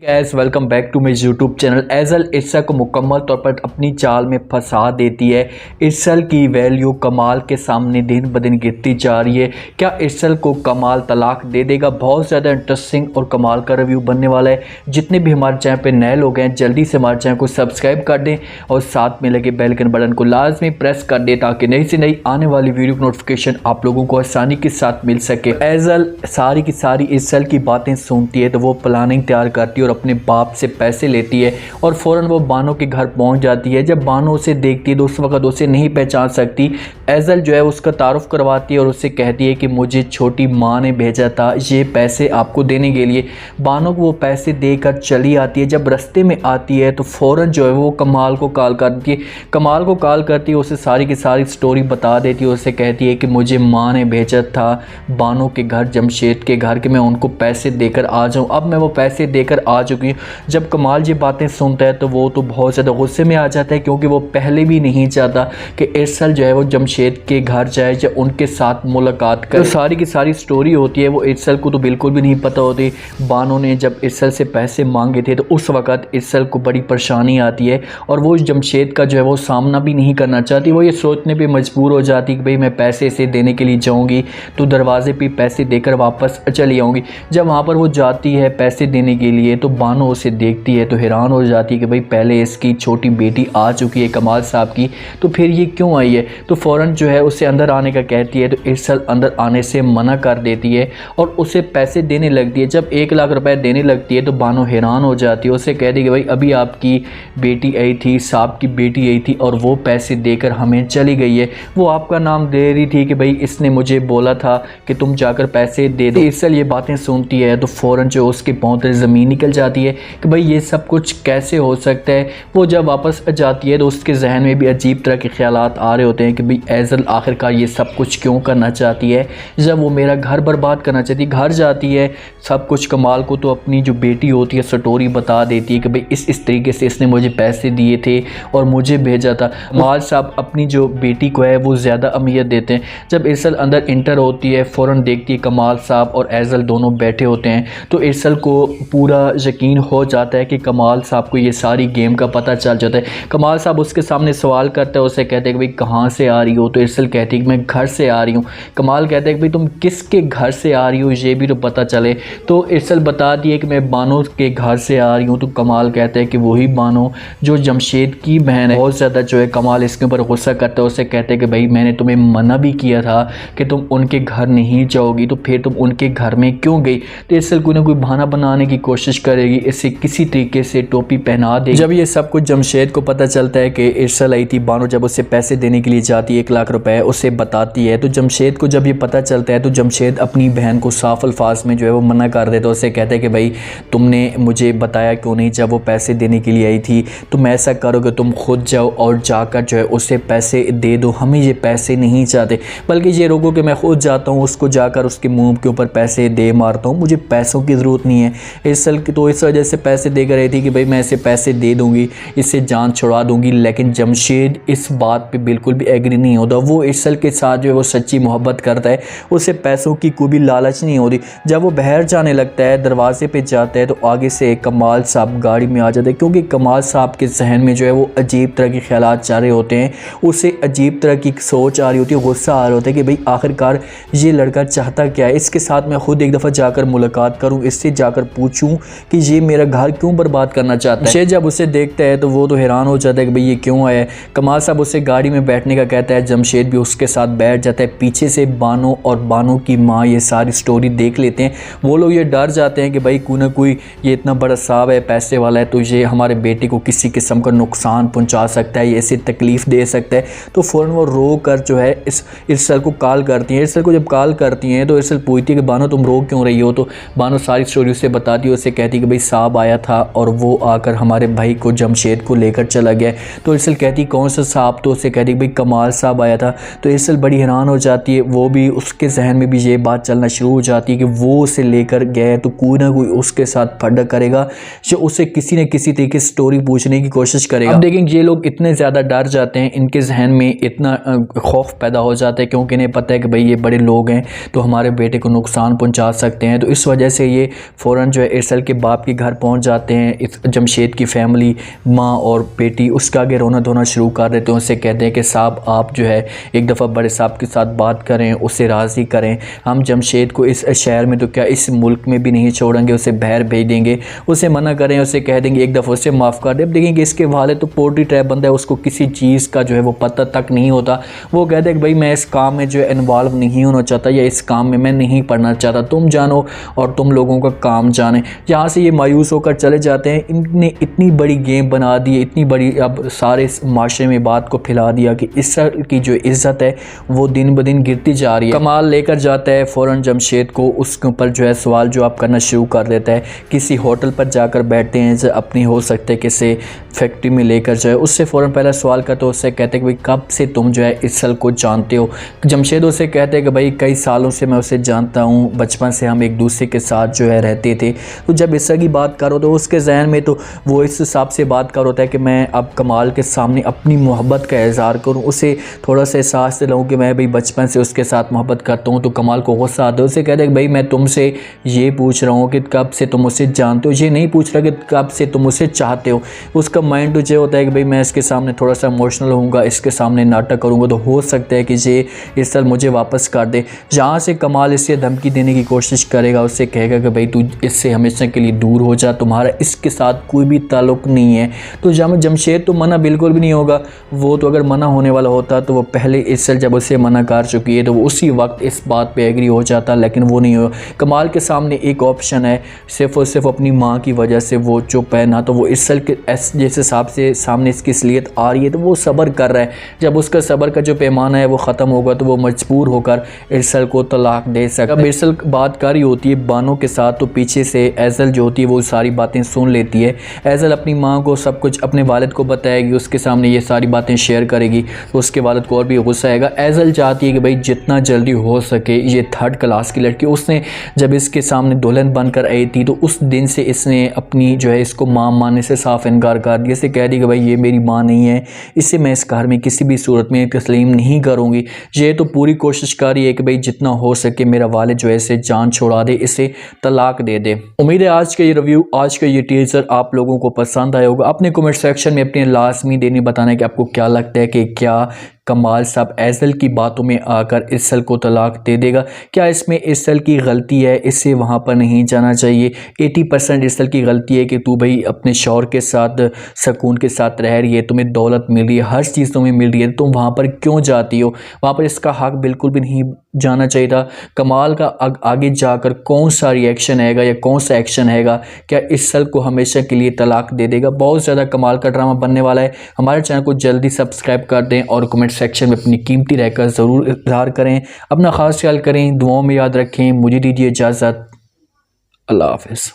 Gas welcome back to my YouTube channel. एजल इर्सल को मुकम्मल तौर पर अपनी चाल में फंसा देती है। इर्सल की वैल्यू कमाल के सामने दिन ब दिन गिरती जा रही है। क्या इर्सल को कमाल तलाक दे देगा? बहुत ज़्यादा इंटरेस्टिंग और कमाल का रिव्यू बनने वाला है। जितने भी हमारे चैनल पे नए लोग हैं जल्दी से हमारे चैनल को सब्सक्राइब कर दें और साथ में लगे बेल आइकन बटन को लाजमी प्रेस कर दें ताकि नई से नई आने वाली वीडियो की नोटिफिकेशन आप लोगों को आसानी के साथ मिल सके। एजल सारी की सारी इर्सल की बातें सुनती है तो वो प्लानिंग तैयार करती है और अपने बाप से पैसे लेती है और फ़ौरन वो बानो के घर पहुंच जाती है। जब बानो उसे देखती है तो उस वक्त उसे नहीं पहचान सकती। एजल जो है उसका तारुफ करवाती है और उससे कहती है कि मुझे छोटी माँ ने भेजा था ये पैसे आपको देने के लिए। बानो को वो पैसे देकर चली आती है। जब रास्ते में आती है तो फ़ौरन जो है वो कमाल को कॉल करती है। कमाल को कॉल करती है, उसे सारी की सारी स्टोरी बता देती है। उससे कहती है कि मुझे माँ ने भेजा था बानो के घर, जमशेद के घर, कि मैं उनको पैसे देकर आ जाऊँ। अब मैं वो पैसे देकर आ चुकी हूँ। जब कमाल ये बातें सुनता है तो वो तो बहुत ज़्यादा गुस्से में आ जाता है क्योंकि वो पहले भी नहीं चाहता कि इर्सल जो है वो जमशेद के घर जाए या उनके साथ मुलाकात करे। तो सारी की सारी स्टोरी होती है वो इर्सल को तो बिल्कुल भी नहीं पता होती। बानो ने जब इर्सल से पैसे मांगे थे तो उस वक़्त इर्सल को बड़ी परेशानी आती है और वो जमशेद का जो है वो सामना भी नहीं करना चाहती। वो ये सोचने पर मजबूर हो जाती कि भाई मैं पैसे इसे देने के लिए जाऊँगी तो दरवाजे पर पैसे देकर वापस चली आऊँगी। जब वहाँ पर वो जाती है पैसे देने के लिए तो बानो उसे देखती है तो हैरान हो जाती है कि भाई पहले इसकी छोटी बेटी आ चुकी है कमाल साहब की, तो फिर ये क्यों आई है। तो फ़ौरन जो है उसे अंदर आने का कहती है तो इर्सल अंदर आने से मना कर देती है और उसे पैसे देने लगती है। जब 1 लाख रुपए देने लगती है तो बानो हैरान हो जाती है। उसे कहती है कि भाई अभी आपकी बेटी आई थी, साहब की बेटी आई थी और वो पैसे देकर हमें चली गई है। वो आपका नाम दे रही थी कि भाई इसने मुझे बोला था कि तुम जाकर पैसे दे दो। इर्सल ये बातें सुनती है तो फ़ौरन जो उसके पाँव तले ज़मीन निकल जाती है कि भाई ये सब कुछ कैसे हो सकता है। वो जब वापस जाती है तो उसके जहन में भी अजीब तरह के ख्यालात आ रहे होते हैं कि भाई एजल आखिरकार ये सब कुछ क्यों करना चाहती है। जब वो मेरा घर बर्बाद करना चाहती है, घर जाती है सब कुछ कमाल को तो अपनी जो बेटी होती है स्टोरी बता देती है कि भाई इस तरीके से इसने मुझे पैसे दिए थे और मुझे भेजा था। कमाल साहब अपनी जो बेटी को है वो ज़्यादा अहमियत देते हैं। जब इर्सल अंदर इंटर होती है फ़ौरन देखती है कमाल साहब और एजल दोनों बैठे होते हैं तो इर्सल को पूरा यकीन हो जाता है कि कमाल साहब को ये सारी गेम का पता चल जाता है। कमाल साहब उसके सामने सवाल करता है, उसे कहते हैं कि भाई कहाँ से आ रही हो। तो इर्सल कहती है कि मैं घर से आ रही हूँ। कमाल कहता है कि भाई तुम किसके घर से आ रही हो ये भी तो पता चले। तो इर्सल बता दी है कि मैं बानो के घर से आ रही हूँ। तो कमाल कहता है कि वही बानो जो जमशेद की बहन है। बहुत ज़्यादा जो है कमाल इसके ऊपर गुस्सा करता है। उसे कहते हैं कि भाई मैंने तुम्हें मना भी किया था कि तुम उनके घर नहीं जाओगी तो फिर तुम उनके घर में क्यों गई। तो इर्सल कोई ना कोई बहाना बनाने की कोशिश करेगी, इसे किसी तरीके से टोपी पहना दे। जब ये सब कुछ जमशेद को पता चलता है कि इर्सल आई थी, बानो जब उससे पैसे देने के लिए जाती है 1 लाख रुपए उसे बताती है तो जमशेद को जब ये पता चलता है तो जमशेद अपनी बहन को साफ अल्फाज में जो है वो मना कर देता है। उसे कहता है कि भाई तुमने मुझे बताया क्यों नहीं जब वो पैसे देने के लिए आई थी। तुम ऐसा करो कि तुम खुद जाओ और जाकर जो है उसे पैसे दे दो, हमें ये पैसे नहीं चाहते बल्कि ये रोको कि मैं खुद जाता हूँ उसको जाकर उसके मुँह के ऊपर पैसे दे मारता हूँ, मुझे पैसों की ज़रूरत नहीं है। इर्सल की तो इस वजह से पैसे देकर रही थी कि भाई मैं इसे पैसे दे दूंगी, इससे जान छुड़ा दूंगी। लेकिन जमशेद इस बात पे बिल्कुल भी एग्री नहीं होता। वो इर्सल के साथ जो है वो सच्ची मोहब्बत करता है, उसे पैसों की कोई भी लालच नहीं होती। जब वो बाहर जाने लगता है दरवाजे पे जाता है तो आगे से कमाल साहब गाड़ी में आ जाते हैं क्योंकि कमाल साहब के जहन में जो है वो अजीब तरह के ख्यालात जा रहे होते हैं। उसे अजीब तरह की सोच आ रही होती है, गुस्सा आ रहा होता है कि भाई आखिरकार ये लड़का चाहता क्या है। इसके साथ मैं खुद एक दफ़ा जाकर मुलाकात करूँ, इससे जाकर पूछूँ कि ये मेरा घर क्यों बर्बाद करना चाहता है। जब उसे देखता है तो वो तो हैरान हो जाता है कि भाई ये क्यों आया है। कमाल साहब उसे गाड़ी में बैठने का कहता है, जमशेद भी उसके साथ बैठ जाता है। पीछे से बानो और बानो की माँ ये सारी स्टोरी देख लेते हैं। वो लोग ये डर जाते हैं कि भाई कोई ना कोई ये इतना बड़ा साहब है, पैसे वाला है, तो ये हमारे बेटे को किसी किस्म का नुकसान पहुँचा सकता है, ये ऐसी तकलीफ़ दे सकता है। तो फ़ौरन वो रो कर जो है इस इर्सल को कॉल करती हैं। इर्सल को जब कॉल करती हैं तो इर्सल पूछती है कि बानो तुम रो क्यों रही हो। तो बानो सारी स्टोरी उसे बताती है। उसे कहती है कि भाई साहब आया था और वो आकर हमारे भाई को जमशेद को लेकर चला गया। तो इर्सल कहती कौन सा साहब। तो उसे कहती भाई कमाल साहब जवाब आया था। तो इरसल बड़ी हैरान हो जाती है, वो भी उसके जहन में भी ये बात चलना शुरू हो जाती है कि वो उसे लेकर गया तो कोई ना कोई उसके साथ फर्क करेगा, जो उसे किसी न किसी तरीके से स्टोरी पूछने की कोशिश करेगा। अब देखेंगे ये लोग इतने ज़्यादा डर जाते हैं, इनके जहन में इतना खौफ पैदा हो जाता है क्योंकि इन्हें पता है कि भाई ये बड़े लोग हैं तो हमारे बेटे को नुकसान पहुंचा सकते हैं। तो इस वजह से ये फ़ौरन जो है इरसल के बाप के घर पहुंच जाते हैं। इस जमशेद की फैमिली, माँ और बेटी उसका आगे रोना धोना शुरू कर देते हैं। उससे कहते हैं कि साहब आप जो है एक दफ़ा बड़े साहब के साथ बात करें, उसे राज़ी करें, हम जमशेद को इस शहर में तो क्या इस मुल्क में भी नहीं छोड़ेंगे, उसे बाहर भेज देंगे, उसे मना करें, उसे कह देंगे एक दफ़ा उसे माफ़ कर दे। अब देखेंगे इसके वाले तो पोल्ट्री ट्रैप बंदा है, उसको किसी चीज़ का जो है वो पता तक नहीं होता। वो कहते हैं कि भाई मैं इस काम में जो है इन्वॉल्व नहीं होना चाहता या इस काम में मैं नहीं पढ़ना चाहता, तुम जानो और तुम लोगों का काम जाने। यहाँ से ये मायूस होकर चले जाते हैं। इनने इतनी बड़ी गेम बना दी है, इतनी बड़ी अब सारे माशरे में बात को फैला दिया कि इरसल की जो इज़्ज़त है वो दिन ब दिन गिरती जा रही है। कमाल लेकर जाता है फ़ौरन जमशेद को, उसके ऊपर जो है सवाल जवाब करना शुरू कर देता है। किसी होटल पर जाकर बैठते हैं, जो अपनी हो सकते है किसी फैक्ट्री में लेकर जो है उससे फ़ौरन पहला सवाल करते तो उससे कहते हैं कि भाई कब से तुम जो है इरसल को जानते हो। जमशेद उससे कहते हैं कि भाई कई सालों से मैं उसे जानता हूँ, बचपन से हम एक दूसरे के साथ जो है रहते थे। तो जब इरसल की बात करो तो उसके जहन में तो वो इस हिसाब से बात कर होता है कि मैं अब कमाल के सामने अपनी मोहब्बत का इज़हार करूँ, उसे थोड़ा सा एहसास दिलाऊँ कि मैं भाई बचपन से उसके साथ मोहब्बत करता हूँ। तो कमाल को गुस्सा आता है, उसे कहते हैं कि भाई मैं तुमसे ये पूछ रहा हूँ कि कब से तुम उसे जानते हो, ये नहीं पूछ रहा कि कब से तुम उसे चाहते हो। उसका माइंड तो ये होता है कि भाई मैं इसके सामने थोड़ा सा इमोशनल होऊंगा, इसके सामने नाटक करूँगा तो हो सकता है कि ये इरसल मुझे वापस कर दे। जहाँ से कमाल इसे धमकी देने की कोशिश करेगा, उससे कहेगा कि भाई तू इससे हमेशा के लिए दूर हो जा, तुम्हारा इसके साथ कोई भी ताल्लुक़ नहीं है। तो जमशेद तो मना बिल्कुल भी नहीं होगा। वो तो अगर मना होने वाला होता तो वो पहले इरसल जब उसे मना कर चुकी है तो वो उसी वक्त इस बात पे एग्री हो जाता, लेकिन वो नहीं हो। कमाल के सामने एक ऑप्शन है, सिर्फ़ और सिर्फ अपनी माँ की वजह से वो चुप है। ना तो वो इरसल के जिस हिसाब से सामने इसकी असलियत आ रही है तो वो सब्र कर रहा है। जब उसका सब्र का जो पैमाना है वो ख़त्म होगा तो वो मजबूर होकर इरसल को तलाक दे सकता है। अब इरसल बात कर रही होती है बानो के साथ तो पीछे से एज़ल जो होती है वो सारी बातें सुन लेती है। एज़ल अपनी माँ को सब कुछ अपने वालिद को बताएगी, उसके सामने ये सारी बातें शेयर करेगी तो उसके वालिद को और भी गुस्सा आएगा। एज़ल चाहती है कि भाई जितना जल्दी हो सके, ये 3rd क्लास की लड़की, उसने जब इसके सामने दुल्हन बनकर आई थी तो उस दिन से इसने अपनी जो है इसको माँ मानने से साफ इनकार कर दिया। इसे कह दी कि भाई ये मेरी माँ नहीं है, इससे मैं इस घर में किसी भी सूरत में तस्लीम नहीं करूँगी। ये तो पूरी कोशिश कर रही है कि भाई जितना हो सके मेरा वालिद जो है इसे जान छुड़ा दे, इसे तलाक दे दे। उम्मीद है आज का ये रिव्यू, आज का ये टीजर आप लोगों को पसंद आया होगा। अपने कमेंट सेक्शन में अपने लाजमी देनी बताना है कि आपको क्या लगता है कि क्या कमाल साहब एज़ल की बातों में आकर इरसल को तलाक दे देगा। क्या इसमें इरसल की गलती है, इससे वहाँ पर नहीं जाना चाहिए। 80% इरसल की गलती है कि तू भाई अपने शौहर के साथ सुकून के साथ रह रही है, तुम्हें दौलत मिल रही है, हर चीज़ तुम्हें मिल रही है, तुम वहाँ पर क्यों जाती हो। वहाँ पर इसका हक बिल्कुल भी नहीं जाना चाहिए था। कमाल का आगे जाकर कौन सा रिएक्शन आएगा या कौन सा एक्शन आएगा, क्या इरसल को हमेशा के लिए तलाक दे देगा। बहुत ज़्यादा कमाल का ड्रामा बनने वाला है। हमारे चैनल को जल्दी सब्सक्राइब कर दें और कमेंट सेक्शन में अपनी कीमती रहकर ज़रूर इज़हार करें। अपना ख़ास ख्याल करें, दुआओं में याद रखें। मुझे दीजिए इजाज़त। अल्लाह हाफ़िज़।